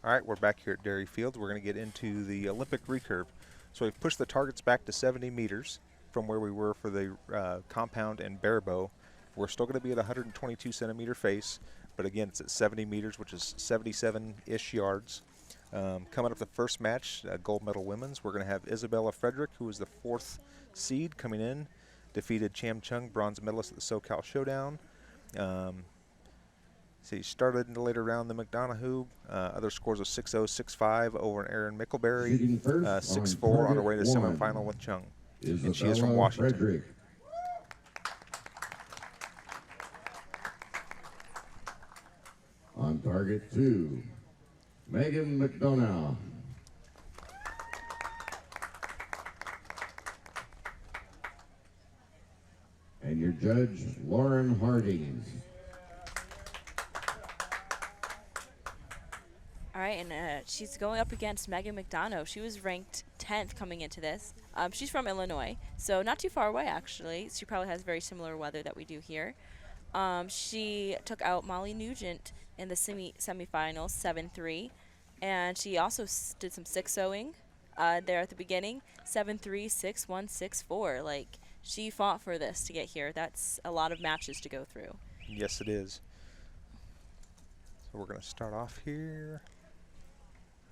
All right, we're back here at Dairy Fields. We're going to get into the Olympic recurve. So we've pushed the targets back to 70 meters from where we were for the compound and bare bow. We're still going to be at 122 centimeter face, but again, it's at 70 meters, which is 77-ish yards. Coming up the first match, gold medal women's, we're going to have Isabella Frederick, who is the 4th seed coming in, defeated Cham Chung, bronze medalist at the SoCal Showdown. He started in the later round the McDonough. Other scores of 6-0, 6-5 over an Aaron Mickelberry, 6-4 on her way to semifinal with Chung. And she is from Washington. Frederick. On target 2, Megan McDonough. And your judge, Lauren Harding. All right, and she's going up against Megan McDonough. She was ranked 10th coming into this. She's from Illinois, so not too far away, actually. She probably has very similar weather that we do here. She took out Molly Nugent in the semifinals, 7-3. And she also did some 6-0ing there at the beginning, 7-3, 6-1, 6-4. Like, she fought for this to get here. That's a lot of matches to go through. Yes, it is. So we're going to start off here.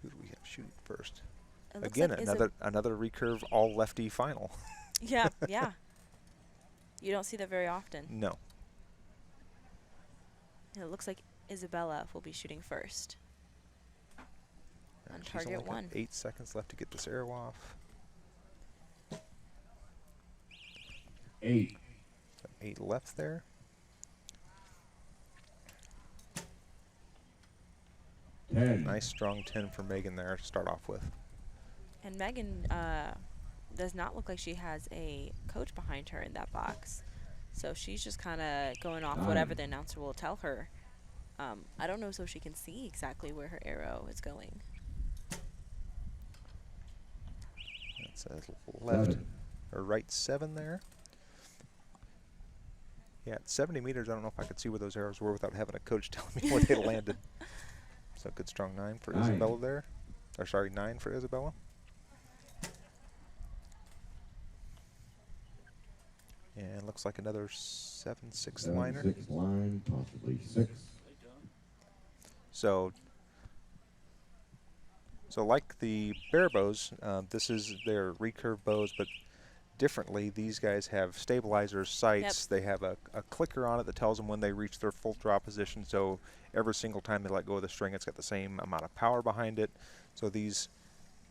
Who do we have shooting first? Again, like another recurve all lefty final. Yeah, yeah. You don't see that very often. No. It looks like Isabella will be shooting first. On target 1. 8 seconds left to get this arrow off. 8. 8 left there. 10. Nice strong 10 for Megan there to start off with. And Megan does not look like she has a coach behind her in that box. So she's just kind of going off whatever the announcer will tell her. I don't know so she can see exactly where her arrow is going. That's a left or right 7 there. Yeah, at 70 meters, I don't know if I could see where those arrows were without having a coach telling me where they landed. So good strong 9 for Isabella there. Or sorry, 9 for Isabella. And looks like another 7-6 liner. 7-6 line, possibly 6. So like the bare bows, this is their recurve bows, but differently. These guys have stabilizers, sights. They have a clicker on it that tells them when they reach their full draw position. So every single time they let go of the string, it's got the same amount of power behind it. So these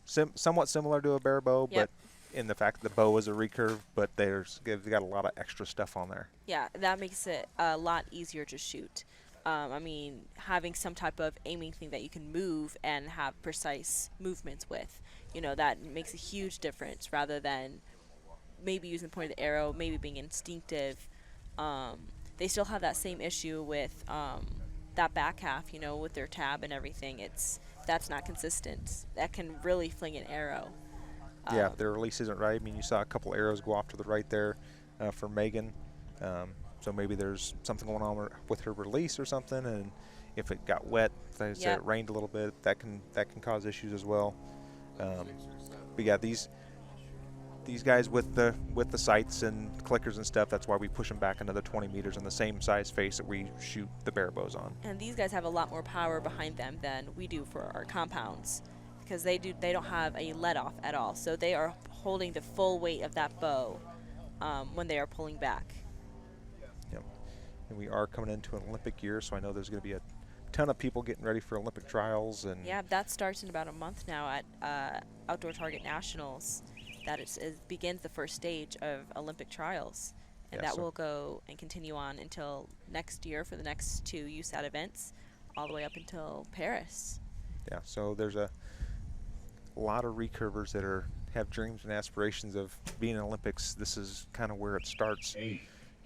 somewhat similar to a bare bow, but in the fact that the bow is a recurve, but they've got a lot of extra stuff on there. Yeah, that makes it a lot easier to shoot. I mean, having some type of aiming thing that you can move and have precise movements with, you know, that makes a huge difference rather than maybe using the point of the arrow, maybe being instinctive. They still have that same issue with that back half, you know, with their tab and everything. That's not consistent. That can really fling an arrow. Yeah, their release isn't right. I mean, you saw a couple arrows go off to the right there for Megan. So maybe there's something going on with her release or something, and if it got wet, like I said, it rained a little bit, that can cause issues as well. But yeah, these guys with the sights and clickers and stuff, that's why we push them back another 20 meters on the same size face that we shoot the bare bows on. And these guys have a lot more power behind them than we do for our compounds, because they don't have a let off at all. So they are holding the full weight of that bow when they are pulling back. Yep. And we are coming into an Olympic year, so I know there's going to be a ton of people getting ready for Olympic trials. And yeah, that starts in about a month now at Outdoor Target Nationals. That it begins the first stage of Olympic trials. And that will go and continue on until next year for the next 2 USAT events, all the way up until Paris. Yeah, so there's a lot of recurvers that have dreams and aspirations of being in Olympics. This is kind of where it starts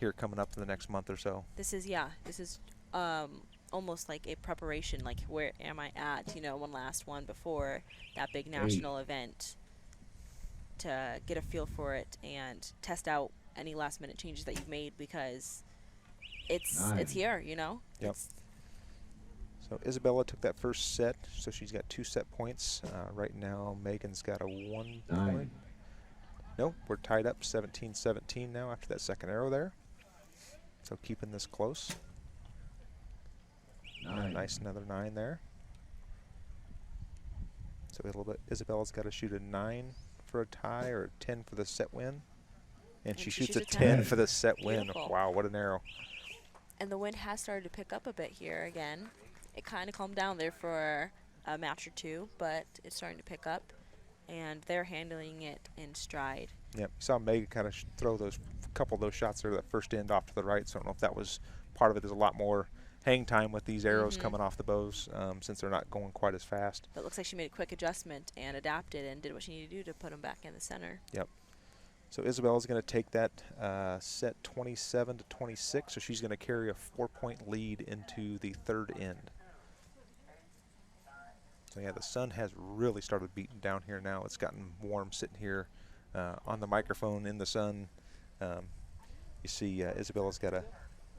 here coming up in the next month or so. This is almost like a preparation, like where am I at, you know, one last one before that big national event, to get a feel for it and test out any last minute changes that you've made, because it's here, you know. Yep. So Isabella took that first set, so she's got 2 set points. Right now, Megan's got a 1 point. Nope, we're tied up 17-17 now after that second arrow there. So keeping this close. Nice, another 9 there. So Isabella's got to shoot a 9 for a tie or a 10 for the set win. And she shoots a 10 for the set win. Wow, what an arrow. And the wind has started to pick up a bit here again. It kind of calmed down there for a match or two, but it's starting to pick up, and they're handling it in stride. Yep, you saw Megan kind of throw those couple of those shots there, that first end off to the right, so I don't know if that was part of it. There's a lot more hang time with these arrows coming off the bows since they're not going quite as fast. But it looks like she made a quick adjustment and adapted and did what she needed to do to put them back in the center. Yep. So Isabella's going to take that set 27-26, so she's going to carry a 4-point lead into the third end. So yeah, the sun has really started beating down here now. It's gotten warm sitting here on the microphone in the sun. You see Isabella's got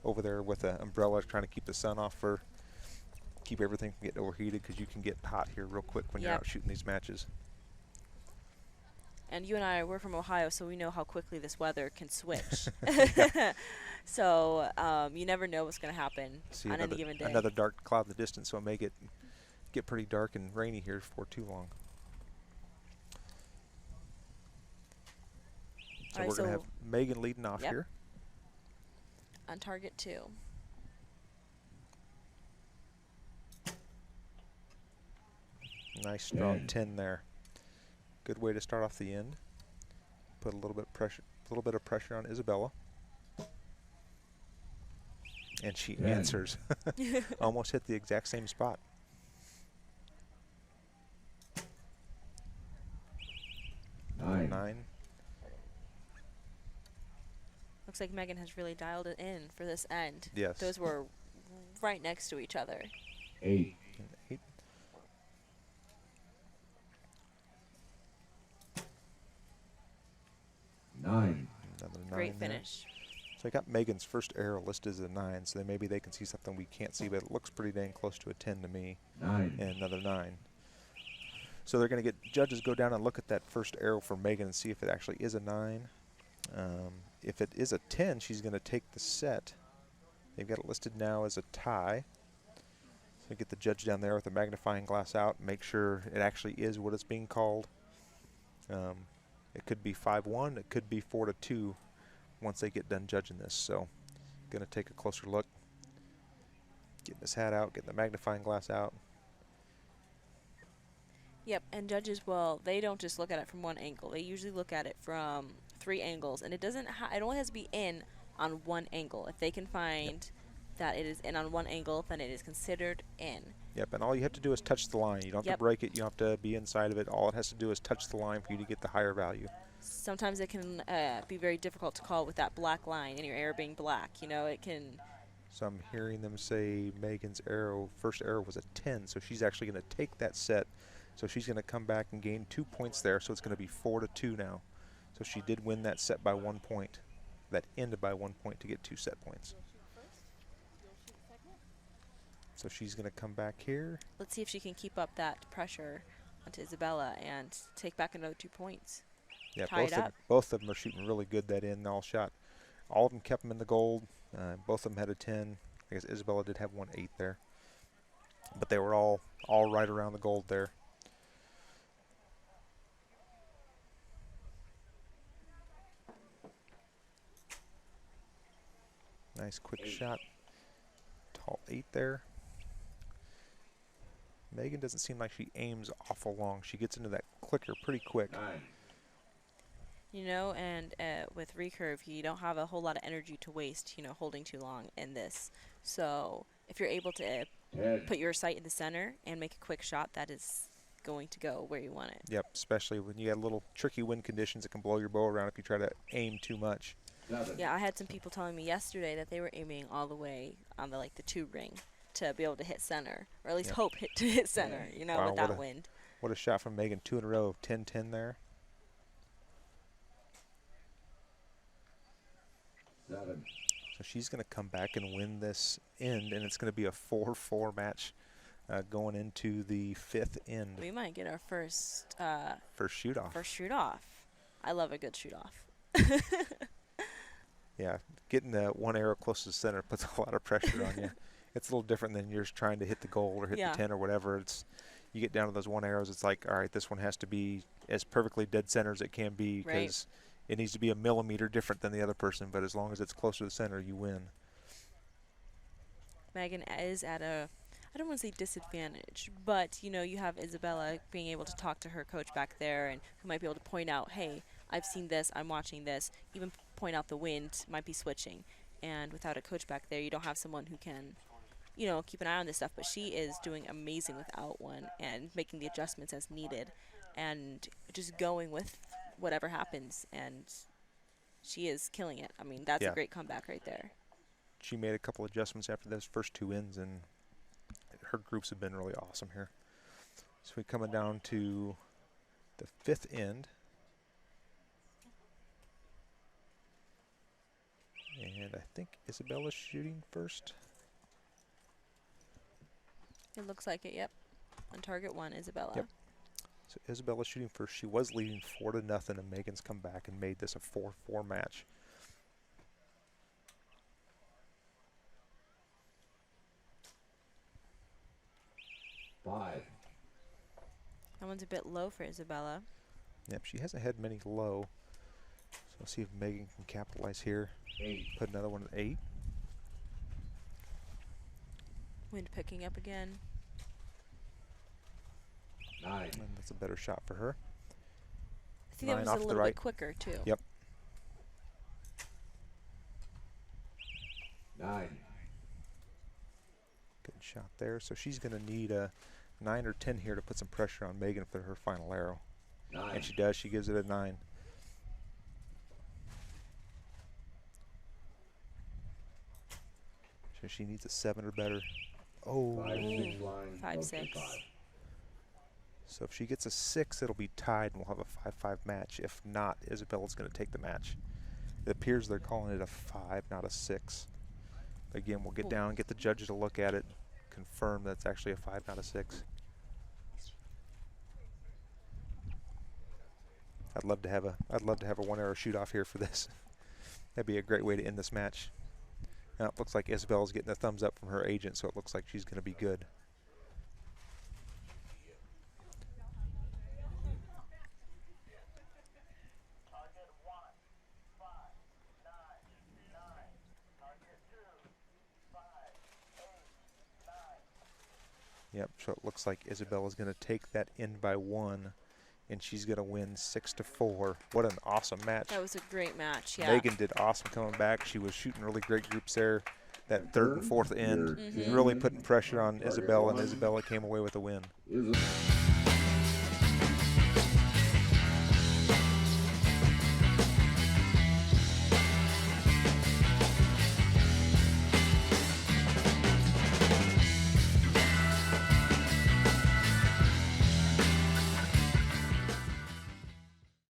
over there with an umbrella trying to keep the sun off keep everything from getting overheated, because you can get hot here real quick when you're out shooting these matches. And you and I, we're from Ohio, so we know how quickly this weather can switch. So you never know what's going to happen on any given day. Another dark cloud in the distance, so it may get pretty dark and rainy here for too long. So we're going to have Megan leading off here. On target 2. Nice strong 10 there. Good way to start off the end. Put a little bit of pressure on Isabella. And she answers. Almost hit the exact same spot. Nine. Looks like Megan has really dialed it in for this end. Yes. Those were right next to each other. 8. 9. Another 9 Great there. finish. So I got Megan's first arrow listed as a 9, so maybe they can see something we can't see, but it looks pretty dang close to a 10 to me. 9. And another 9. So they're going to get judges go down and look at that first arrow for Megan and see if it actually is a 9. If it is a 10, she's going to take the set. They've got it listed now as a tie. So get the judge down there with a magnifying glass out, make sure it actually is what it's being called. It could be 5-1, it could be 4-2 once they get done judging this. So going to take a closer look. Getting his hat out, getting the magnifying glass out. Yep, and judges they don't just look at it from one angle. They usually look at it from 3 angles, and it only has to be in on one angle. If they can find that it is in on one angle, then it is considered in. Yep, and all you have to do is touch the line. You don't have to break it. You don't have to be inside of it. All it has to do is touch the line for you to get the higher value. Sometimes it can be very difficult to call with that black line and your arrow being black. You know, it can. So I'm hearing them say Megan's first arrow was a 10, so she's actually going to take that set. So she's going to come back and gain 2 points there, so it's going to be 4-2 now. So she did win that set by 1 point. That ended by 1 point to get 2 set points. So she's going to come back here. Let's see if she can keep up that pressure onto Isabella and take back another 2 points. Yeah, tie both of them are shooting really good that end. All of them kept them in the gold. Both of them had a 10. I guess Isabella did have 1-8 there. But they were all right around the gold there. Nice quick shot. Tall 8 there. Megan doesn't seem like she aims awful long. She gets into that clicker pretty quick. 9. You know, and with recurve, you don't have a whole lot of energy to waste, holding too long in this. So if you're able to put your sight in the center and make a quick shot, that is going to go where you want it. Yep, especially when you got little tricky wind conditions that can blow your bow around if you try to aim too much. 7. Yeah, I had some people telling me yesterday that they were aiming all the way on the 2 ring to be able to hit center, or at least hope to hit center, Wow, with that wind. What a shot from Megan. 2 in a row of 10-10 there. 7. So she's going to come back and win this end, and it's going to be a 4-4 match. going into the 5th end. We might get our first First shoot off. I love a good shoot off. Yeah, getting the one arrow close to the center puts a lot of pressure on you. It's a little different than yours trying to hit the goal or hit the 10 or whatever. It's you get down to those one arrows, it's like, all right, this one has to be as perfectly dead center as it can be because it needs to be a millimeter different than the other person, but as long as it's close to the center, you win. Megan is at a, I don't want to say disadvantage, but, you know, you have Isabella being able to talk to her coach back there and who might be able to point out, hey, I've seen this, I'm watching this, even point out the wind, might be switching. And without a coach back there, you don't have someone who can, you know, keep an eye on this stuff. But she is doing amazing without one and making the adjustments as needed and just going with whatever happens. And she is killing it. I mean, that's a great comeback right there. She made a couple adjustments after those first 2 ends, and her groups have been really awesome here. So we're coming down to the 5th end. And I think Isabella's shooting first. It looks like it, yep. On target 1, Isabella. Yep. So Isabella's shooting first. She was leading 4-0, and Megan's come back and made this a 4-4 match. Five. That one's a bit low for Isabella. Yep, she hasn't had many low. So let's see if Megan can capitalize here. 8. Put another one at 8. Wind picking up again. 9. And that's a better shot for her. I think that 9 was a off the little right. bit quicker, too. Yep. 9. Good shot there. So she's going to need a 9 or 10 here to put some pressure on Megan for her final arrow. 9. And she does. She gives it a 9. So she needs a 7 or better. Oh. 5-6 line. 5-6. 5. So if she gets a 6, it'll be tied, and we'll have a 5-5 match. If not, Isabella's going to take the match. It appears they're calling it a 5, not a 6. Again, we'll get down, get the judges to look at it, confirm that's actually a 5, not a 6. I'd love to have a one arrow shoot off here for this. That'd be a great way to end this match. Now it looks like Isabella's getting a thumbs up from her agent, so it looks like she's going to be good. Yep, so it looks like Isabella's going to take that end by 1, and she's going to win 6-4. What an awesome match. That was a great match, yeah. Megan did awesome coming back. She was shooting really great groups there. That 3rd and 4th end, really putting pressure on Isabella, and Isabella came away with a win.